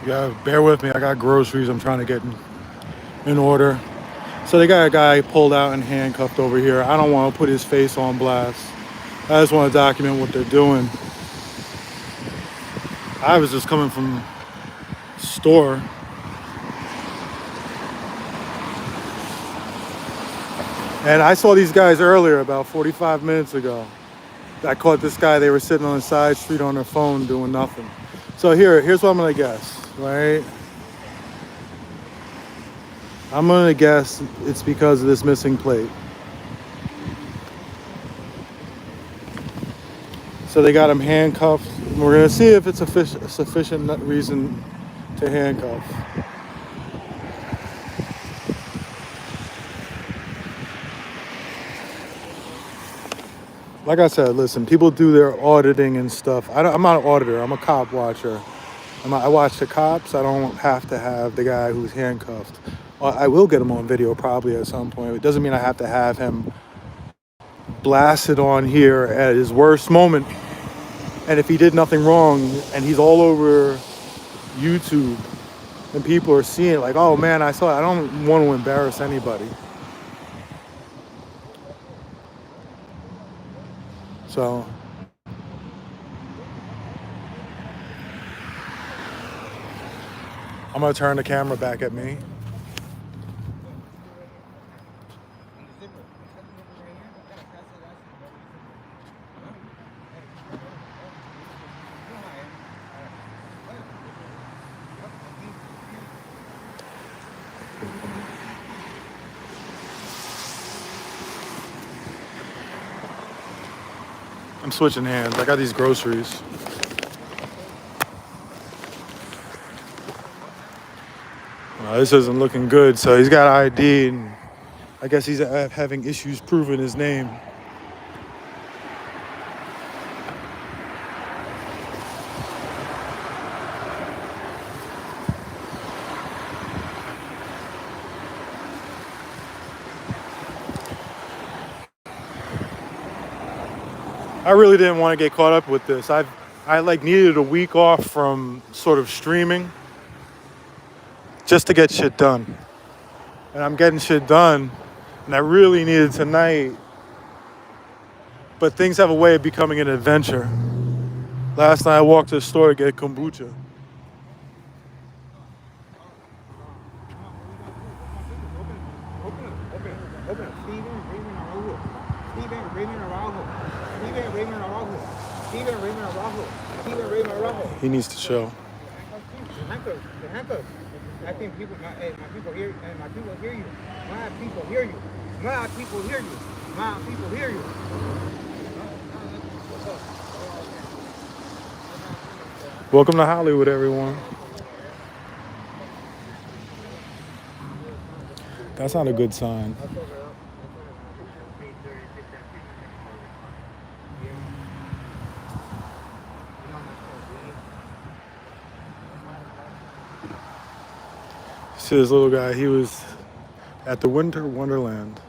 Yeah, bear with me. I got groceries I'm trying to get in order. So they got a guy pulled out and handcuffed over here. I don't want to put his face on blast. I just want to document what they're doing. I was just coming from the store, and I saw these guys earlier, about 45 minutes ago. I caught this guy. They were sitting on the side street on their phone doing nothing. So here's what I'm gonna guess, right? I'm gonna guess it's because of this missing plate. So they got him handcuffed. We're gonna see if it's a sufficient reason to handcuff. Like I said, listen, people do their auditing and stuff. I'm not an auditor. I'm a cop watcher. I watch the cops. I don't have to have the guy who's handcuffed. I will get him on video probably at some point. It doesn't mean I have to have him blasted on here at his worst moment. And if he did nothing wrong and he's all over YouTube and people are seeing it like, oh man, I saw it. I don't want to embarrass anybody. So I'm gonna turn the camera back at me. I'm switching hands. I got these groceries. This isn't looking good. So he's got ID, and I guess he's having issues proving his name. I really didn't want to get caught up with this. I like needed a week off from sort of streaming just to get shit done. And I'm getting shit done, and I really needed tonight. But things have a way of becoming an adventure. Last night I walked to the store to get kombucha. He needs to show. The handcuffs. I think people, my people hear, and my people hear you. My people hear you. My people hear you. My people hear you. Welcome to Hollywood, everyone. That's not a good sign. See this little guy, he was at the Winter Wonderland.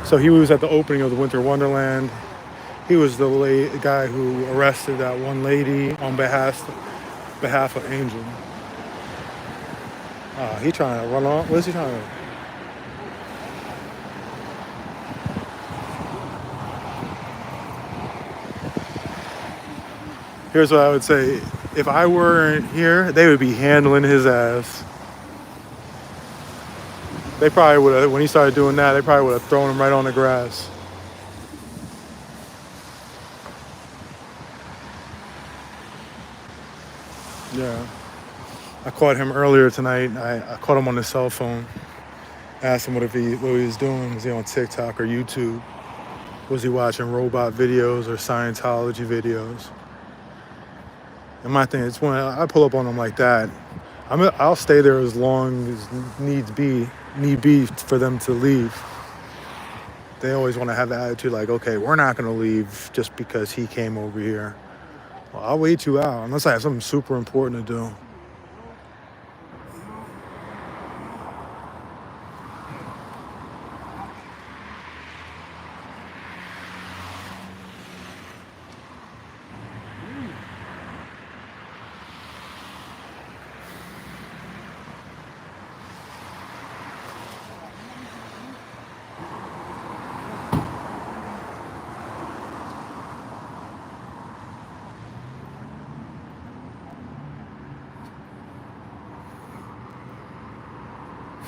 So he was at the opening of the Winter Wonderland. He was the guy who arrested that one lady on behalf of Angel. He trying to run off. What is he trying to? Here's what I would say. If I weren't here, they would be handling his ass. They probably would have, when he started doing that, they probably would have thrown him right on the grass. Yeah. I caught him earlier tonight. I caught him on his cell phone. Asked him what he was doing. Was he on TikTok or YouTube? Was he watching robot videos or Scientology videos? And my thing is, when I pull up on him like that, I'll stay there as long as need be for them to leave. They always want to have the attitude like, okay, we're not going to leave just because he came over here. Well, I'll wait you out unless I have something super important to do.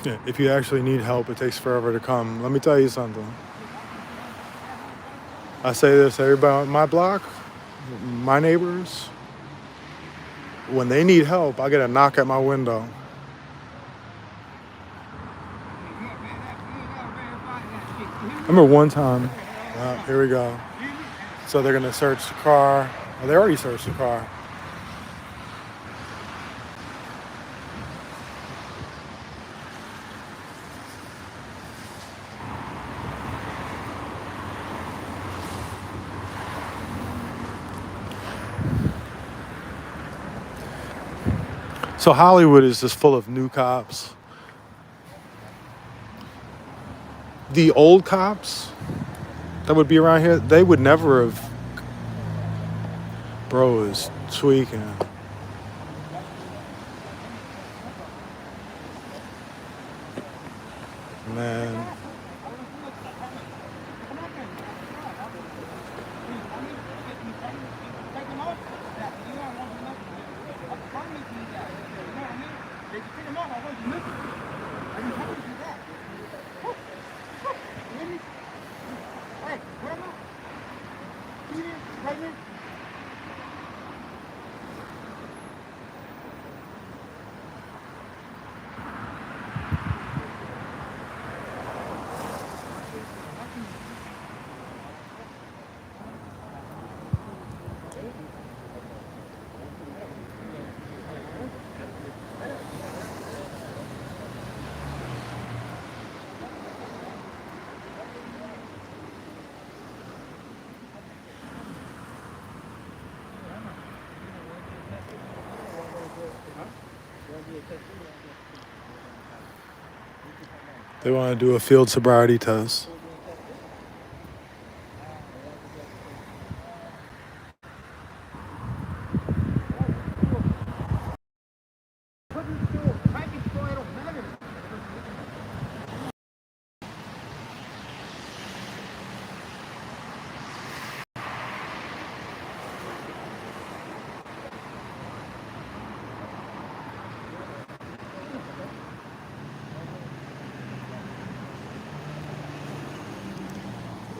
Yeah, if you actually need help, it takes forever to come. Let me tell you something. I say this to everybody on my block, my neighbors. When they need help, I get a knock at my window. I remember one time, here we go. So they're gonna search the car. Well, they already searched the car. So Hollywood is just full of new cops. The old cops that would be around here, they would never have. Bro is tweaking. Man. They want to do a field sobriety test.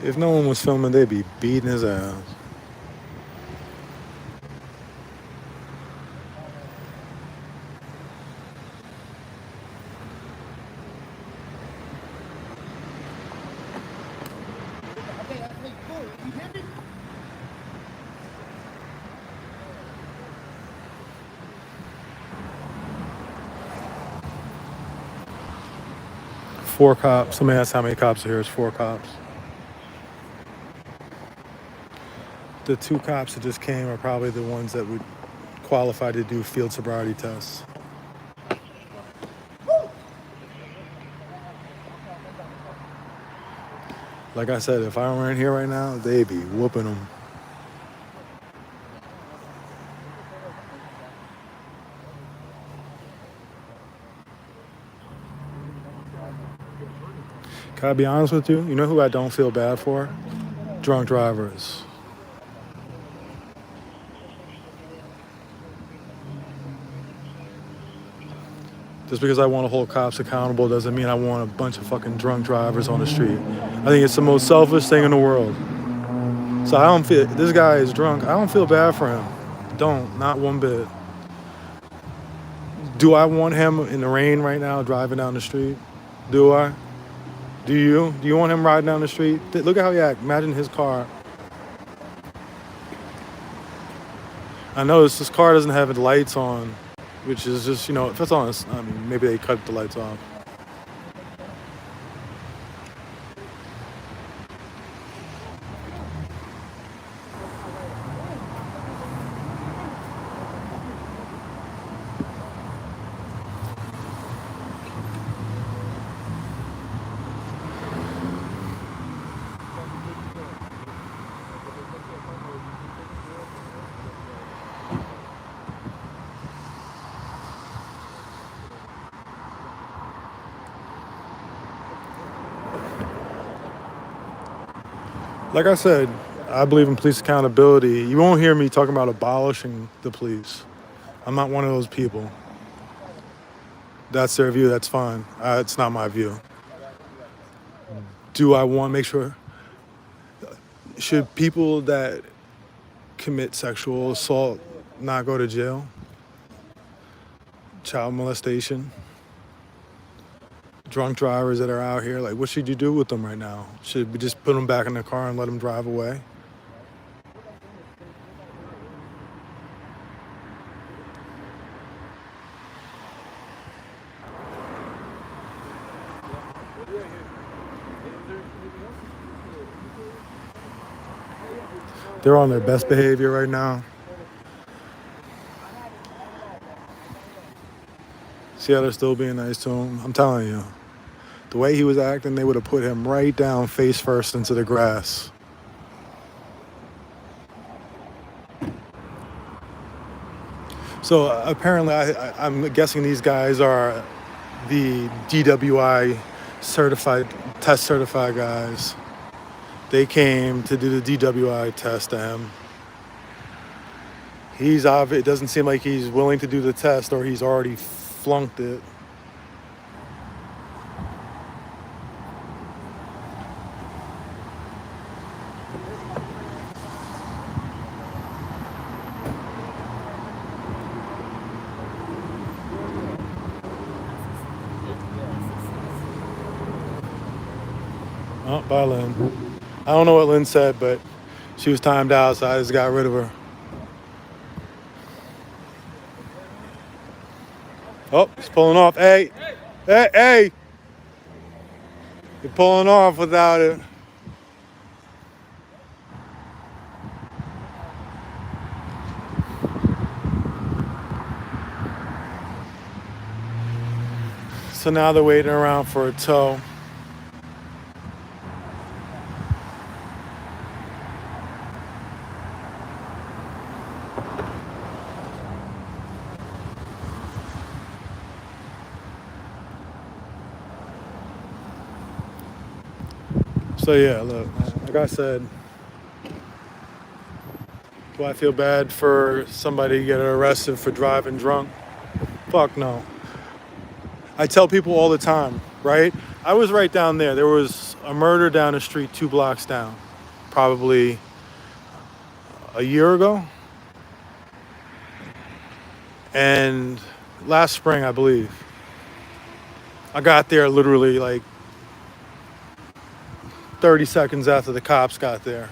If no one was filming, they'd be beating his ass. Four cops. Somebody asked how many cops are here. It's four cops. The two cops that just came are probably the ones that would qualify to do field sobriety tests. Like I said, if I weren't here right now, they'd be whooping them. Can I be honest with you? You know who I don't feel bad for? Drunk drivers. Just because I want to hold cops accountable doesn't mean I want a bunch of fucking drunk drivers on the street. I think it's the most selfish thing in the world. So I don't feel, this guy is drunk. I don't feel bad for him. Don't, not one bit. Do I want him in the rain right now driving down the street? Do I? Do you? Do you want him riding down the street? Look at how he acts. Imagine his car. I noticed this car doesn't have the lights on, which is just, if it's on, I mean, maybe they cut the lights off. Like I said, I believe in police accountability. You won't hear me talking about abolishing the police. I'm not one of those people. That's their view. That's fine. It's not my view. Do I want to make sure? Should people that commit sexual assault not go to jail? Child molestation? Drunk drivers that are out here, like, what should you do with them right now? Should we just put them back in the car and let them drive away? They're on their best behavior right now. See how they're still being nice to him? I'm telling you, the way he was acting, they would have put him right down face first into the grass. So apparently, I'm guessing these guys are the DWI test certified guys. They came to do the DWI test to him. It doesn't seem like he's willing to do the test, or he's already flunked it. Oh, bye, Lynn. I don't know what Lynn said, but she was timed out, so I just got rid of her. Oh, he's pulling off. Hey, hey, hey! You're pulling off without it. So now they're waiting around for a tow. So yeah, look, like I said, do I feel bad for somebody getting arrested for driving drunk? Fuck no. I tell people all the time, right? I was right down there. There was a murder down the street 2 blocks down, probably a year ago. And last spring, I believe. I got there literally like 30 seconds after the cops got there.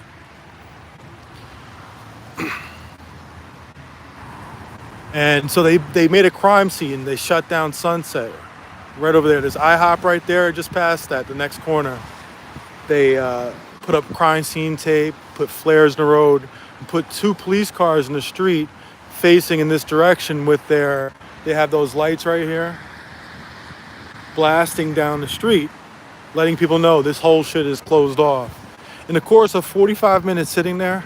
And so they made a crime scene. They shut down Sunset right over there. There's IHOP right there, just past that, the next corner. They put up crime scene tape, put flares in the road, and put 2 police cars in the street facing in this direction with they have those lights right here, blasting down the street, letting people know this whole shit is closed off. In the course of 45 minutes sitting there,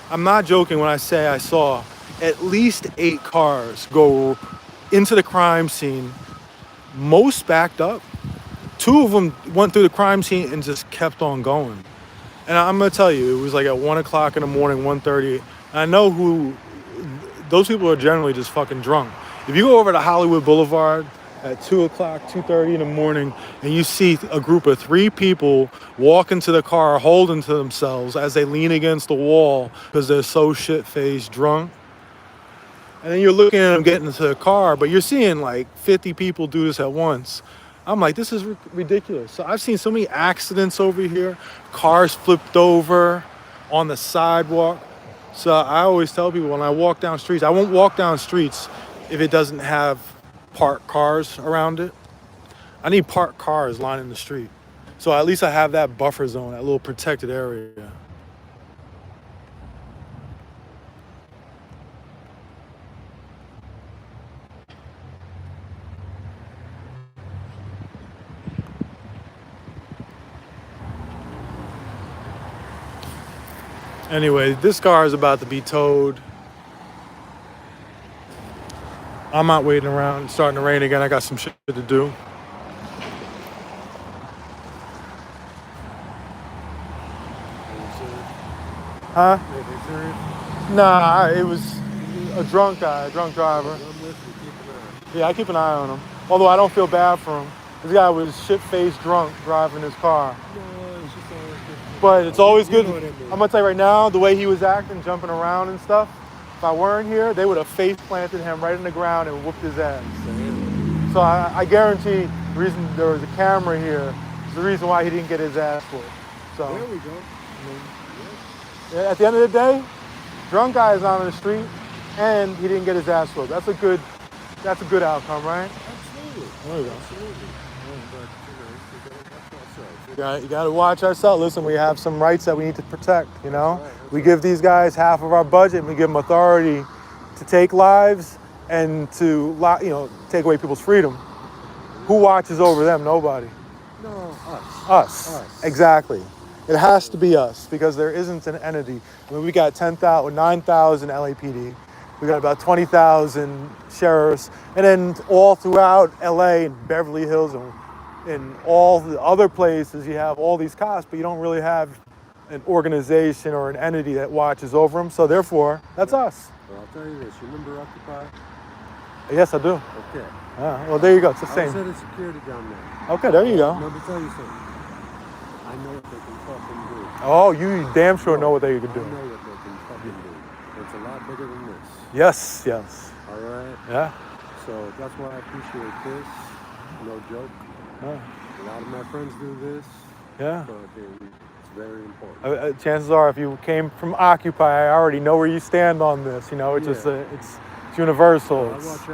I'm not joking when I say I saw at least 8 cars go into the crime scene, most backed up. 2 of them went through the crime scene and just kept on going. And I'm gonna tell you, it was like at 1 o'clock in the morning, 1:30. I know who, those people are generally just fucking drunk. If you go over to Hollywood Boulevard at 2 o'clock, 2:30 in the morning, and you see a group of 3 people walk into the car holding to themselves as they lean against the wall because they're so shit-faced drunk, and then you're looking at them getting into the car, but you're seeing like 50 people do this at once. I'm like, this is ridiculous. So I've seen so many accidents over here, cars flipped over on the sidewalk. So I always tell people when I walk down streets, I won't walk down streets if it doesn't have parked cars around it. I need parked cars lining the street. So at least I have that buffer zone, that little protected area. Anyway, this car is about to be towed. I'm not waiting around. It's starting to rain again. I got some shit to do. Huh? Are they serious? Nah, it was a drunk guy, a drunk driver. I'm with you. Keep an eye. Yeah, I keep an eye on him. Although I don't feel bad for him. This guy was shit-faced drunk driving his car. No, it's just always good. But it's always You good. know what I mean. I'm gonna tell you right now, the way he was acting, jumping around and stuff, if I weren't here, they would have face planted him right in the ground and whooped his ass. Damn. So I guarantee the reason there was a camera here is the reason why he didn't get his ass whooped. So There we go. yeah, at the end of the day, drunk guy is on the street and he didn't get his ass whooped. That's a good outcome, right? Absolutely. There you go. Absolutely. But, we gotta watch ourselves. You got to watch ourselves. Listen, we have some rights that we need to protect, you know? That's We give these guys half of our budget and we give them authority to take lives and to, take away people's freedom. Who watches over them? Nobody. No, us. Us. Exactly. It has to be us because there isn't an entity. I mean, we got 9,000 LAPD. We got about 20,000 sheriffs. And then all throughout LA and Beverly Hills and in all the other places, you have all these cops, but you don't really have an organization or an entity that watches over them. So therefore, that's us. Well, I'll tell you this. You remember Occupy? Yes, I do. Okay. Well, there you go. It's the I was same. head of security down there. Okay, there you go. Let me tell you something. I know what they can fucking do. Oh, you damn sure know what they could I do. know what they can fucking do. It's a lot bigger than this. Yes. All right? Yeah. So that's why I appreciate this. No joke. A lot of my friends do this. Yeah. But it's very important. Chances are, if you came from Occupy, I already know where you stand on this. You know, it's Yeah. just it's universal. I watch out for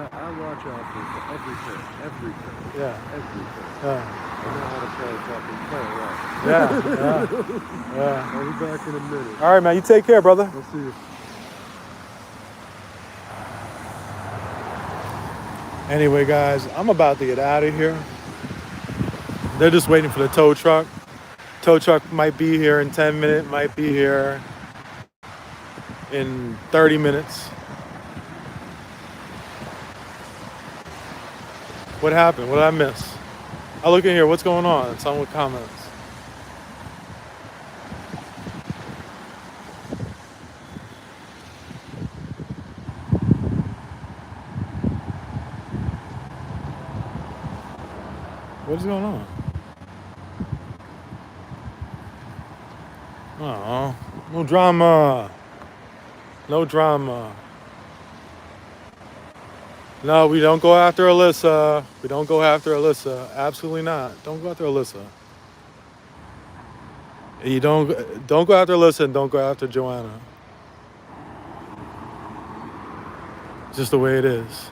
everything. Yeah. Everything. Yeah. I know how to play fucking play right. Yeah. I'll be back in a minute. All right, man. You take care, brother. I'll see you. Anyway, guys, I'm about to get out of here. They're just waiting for the tow truck. Tow truck might be here in 10 minutes, might be here in 30 minutes. What happened? What did I miss? I look in here. What's going on? Someone with comments. What is going on? Oh, no drama. No drama. No, we don't go after Alyssa. We don't go after Alyssa. Absolutely not. Don't go after Alyssa. You don't go after Alyssa and don't go after Joanna. It's just the way it is.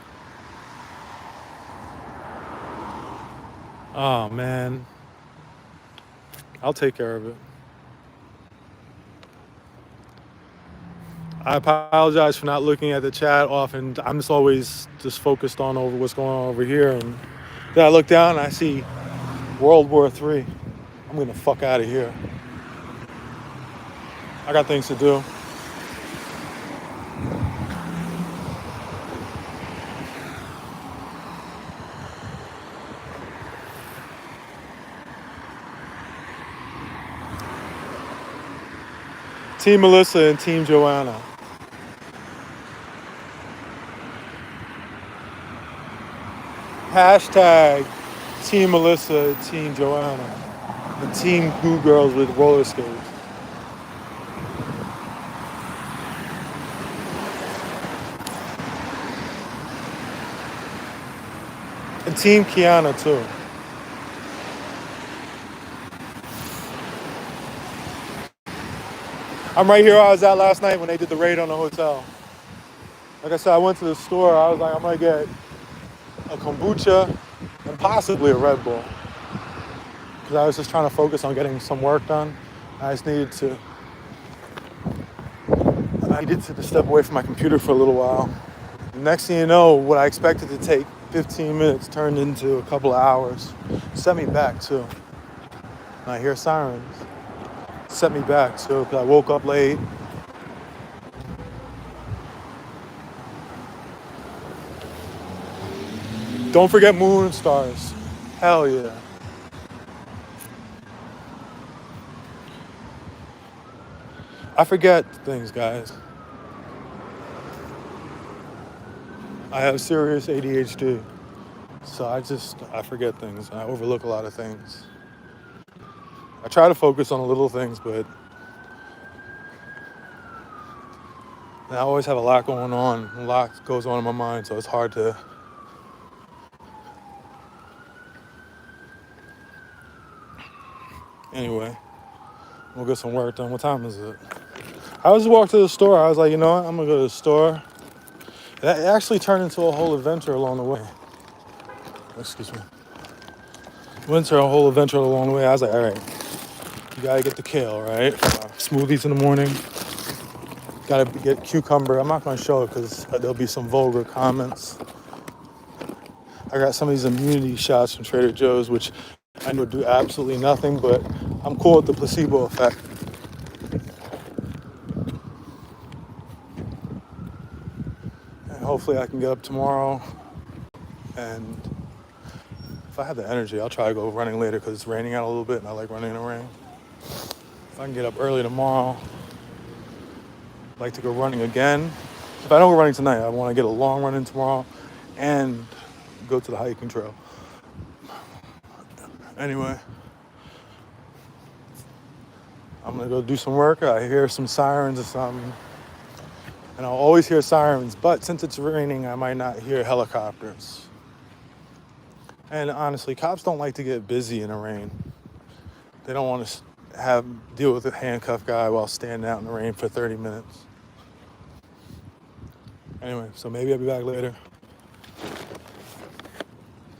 Oh man. I'll take care of it. I apologize for not looking at the chat often. I'm just always just focused on over what's going on over here. And then I look down and I see World War III. I'm getting the fuck out of here. I got things to do. Team Melissa and Team Joanna. Hashtag Team Melissa, Team Joanna. And Team Goo Girls with roller skates. And Team Kiana too. I'm right here where I was at last night when they did the raid on the hotel. Like I said, I went to the store. I was like, I'm gonna get a kombucha and possibly a Red Bull. Because I was just trying to focus on getting some work done. I needed to step away from my computer for a little while. Next thing you know, what I expected to take 15 minutes turned into a couple of hours. Set me back too. And I hear sirens. Set me back too, because I woke up late. Don't forget moon stars. Hell yeah. I forget things, guys. I have serious ADHD. So I forget things. I overlook a lot of things. I try to focus on the little things, but I always have a lot going on. A lot goes on in my mind, so it's hard to. Anyway, we'll get some work done. What time is it? I just walked to the store. I was like, you know what? I'm gonna go to the store. It actually turned into a whole adventure along the way. Excuse me. Went to a whole adventure along the way. I was like, all right, you gotta get the kale, right? Smoothies in the morning. Gotta get cucumber. I'm not gonna show it because there'll be some vulgar comments. I got some of these immunity shots from Trader Joe's, which I know do absolutely nothing, but I'm cool with the placebo effect. And hopefully I can get up tomorrow, and if I have the energy, I'll try to go running later because it's raining out a little bit and I like running in the rain. If I can get up early tomorrow, I'd like to go running again. If I don't go running tonight, I want to get a long run in tomorrow and go to the hiking trail. Anyway, I'm gonna go do some work. I hear some sirens or something. And I'll always hear sirens, but since it's raining, I might not hear helicopters. And honestly, cops don't like to get busy in the rain. They don't want to deal with a handcuffed guy while standing out in the rain for 30 minutes. Anyway, so maybe I'll be back later.